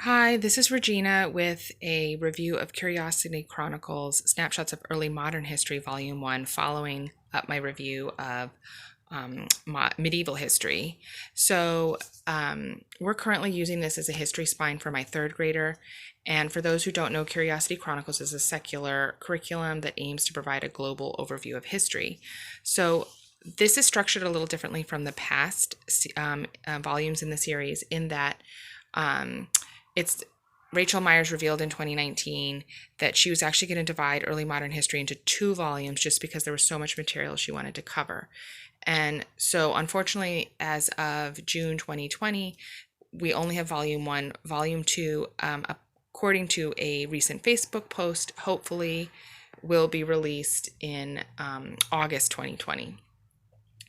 Hi, this is Regina with a review of Curiosity Chronicles, Snapshots of Early Modern History, Volume 1, following up my review of medieval history. We're currently using this as a history spine for my third grader. And for those who don't know, Curiosity Chronicles is a secular curriculum that aims to provide a global overview of history. So this is structured a little differently from the past volumes in the series in that it's Rachel Myers revealed in 2019 that she was actually going to divide early modern history into two volumes just because there was so much material she wanted to cover. And so, unfortunately, as of June 2020, we only have volume one. Volume two, according to a recent Facebook post, hopefully will be released in August 2020.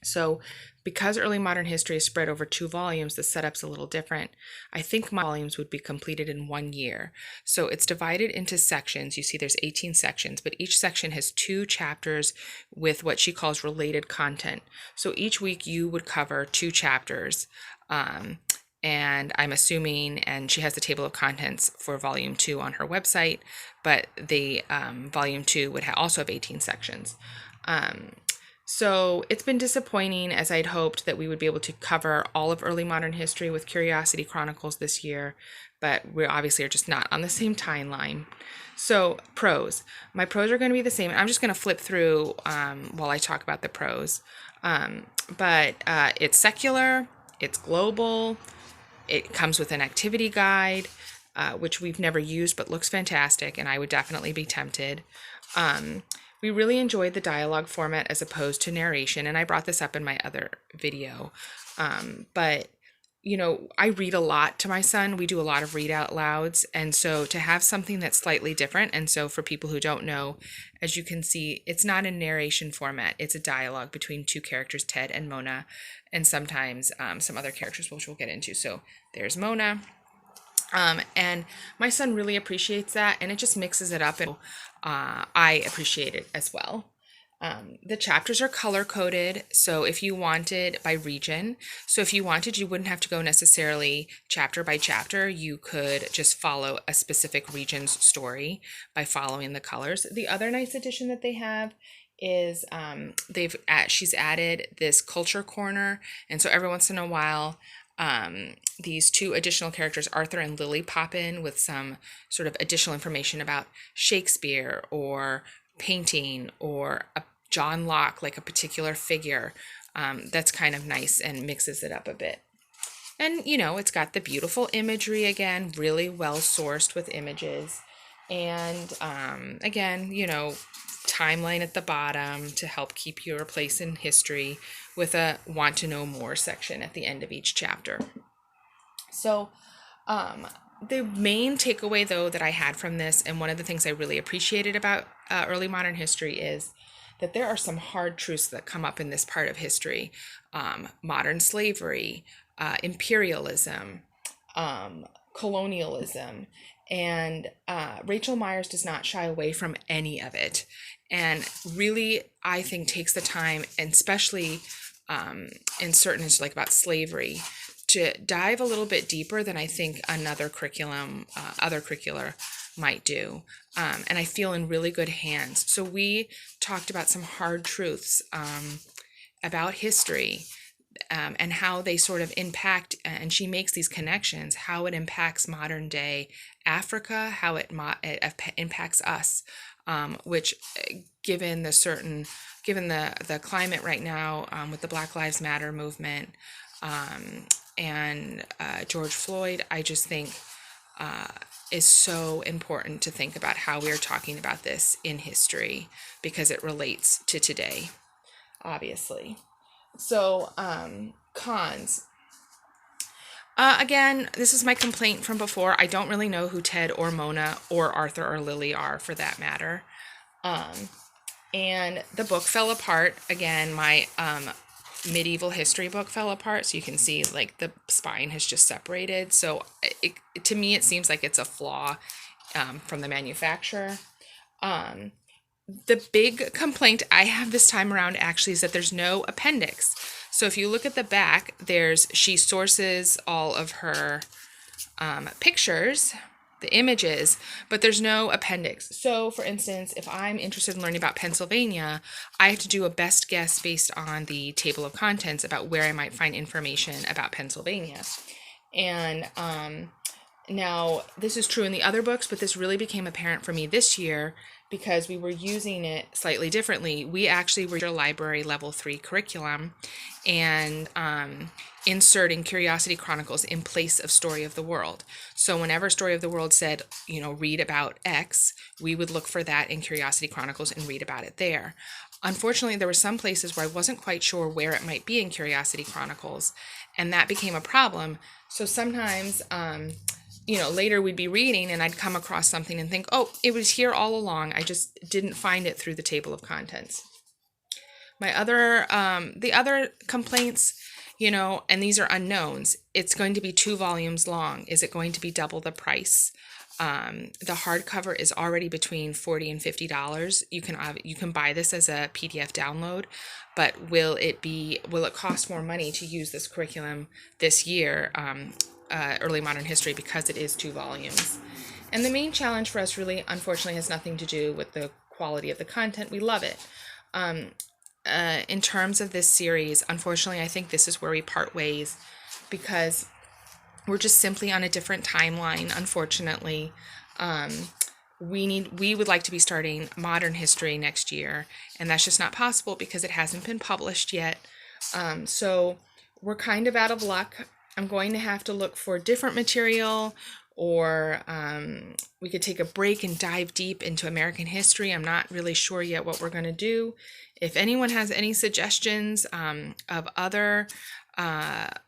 So, because early modern history is spread over two volumes, the setup's a little different. I think my volumes would be completed in 1 year. So, it's divided into sections. You see, there's 18 sections, but each section has two chapters with what she calls related content. So, each week you would cover two chapters. And I'm assuming, and she has the table of contents for volume two on her website, but the volume two would also have 18 sections. So it's been disappointing, as I'd hoped that we would be able to cover all of early modern history with Curiosity Chronicles this year, but we obviously are just not on the same timeline. So prose. My prose are going to be the same. I'm just going to flip through while I talk about the prose. But it's secular, it's global, it comes with an activity guide, which we've never used but looks fantastic, and I would definitely be tempted. We really enjoyed the dialogue format as opposed to narration, and I brought this up in my other video. But, I read a lot to my son. We do a lot of read out louds, and so to have something that's slightly different, and so for people who don't know, as you can see, it's not a narration format. It's a dialogue between two characters, Ted and Mona, and sometimes some other characters, which we'll get into. So there's Mona. And my son really appreciates that, and it just mixes it up, and I appreciate it as well. The chapters are color coded, so if you wanted by region, so if you wanted, you wouldn't have to go necessarily chapter by chapter. You could just follow a specific region's story by following the colors. The other nice addition that they have is she's added this culture corner, and so every once in a while these two additional characters, Arthur and Lily, pop in with some sort of additional information about Shakespeare or painting or John Locke, like a particular figure. That's kind of nice and mixes it up a bit. And, it's got the beautiful imagery again, really well sourced with images. And again, timeline at the bottom to help keep your place in history with a want to know more section at the end of each chapter. So the main takeaway, though, that I had from this, and one of the things I really appreciated about early modern history, is that there are some hard truths that come up in this part of history. Modern slavery, imperialism, colonialism, and Rachel Myers does not shy away from any of it, and really, I think, takes the time, and especially in certain issues like about slavery, to dive a little bit deeper than I think other curricular might do. And I feel in really good hands. So we talked about some hard truths about history, and how they sort of impact, and she makes these connections, how it impacts modern day Africa, how it impacts us, which given the climate right now, with the Black Lives Matter movement, and George Floyd, I just think is so important to think about how we are talking about this in history, because it relates to today, obviously. So, cons. Again, this is my complaint from before. I don't really know who Ted or Mona or Arthur or Lily are, for that matter. And the book fell apart. Again, my medieval history book fell apart, so you can see like the spine has just separated. So to me, it seems like it's a flaw from the manufacturer. The big complaint I have this time around actually is that there's no appendix. So if you look at the back, she sources all of her pictures, the images, but there's no appendix. So, for instance, if I'm interested in learning about Pennsylvania, I have to do a best guess based on the table of contents about where I might find information about Pennsylvania. And now, this is true in the other books, but this really became apparent for me this year because we were using it slightly differently. We actually were a library level 3 curriculum and inserting Curiosity Chronicles in place of Story of the World. So whenever Story of the World said, read about X, we would look for that in Curiosity Chronicles and read about it there. Unfortunately, there were some places where I wasn't quite sure where it might be in Curiosity Chronicles, and that became a problem. So sometimes later we'd be reading and I'd come across something and think, oh, it was here all along. I just didn't find it through the table of contents. The other complaints, and these are unknowns. It's going to be 2 volumes long. Is it going to be double the price? The hardcover is already between $40 and $50. You can buy this as a PDF download, but will it cost more money to use this curriculum this year? Early modern history, because it is 2 volumes. And the main challenge for us really, unfortunately, has nothing to do with the quality of the content. We love it. In terms of this series, unfortunately, I think this is where we part ways because we're just simply on a different timeline, unfortunately. We would like to be starting modern history next year, and that's just not possible because it hasn't been published yet. So we're kind of out of luck. I'm going to have to look for different material, or we could take a break and dive deep into American history. I'm not really sure yet what we're going to do. If anyone has any suggestions of other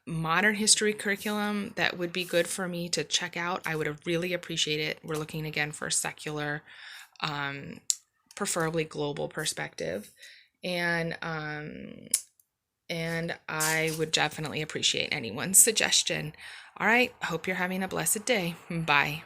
modern history curriculum that would be good for me to check out, I would really appreciate it. We're looking again for a secular, preferably global perspective. And I would definitely appreciate anyone's suggestion. All right, hope you're having a blessed day. Bye.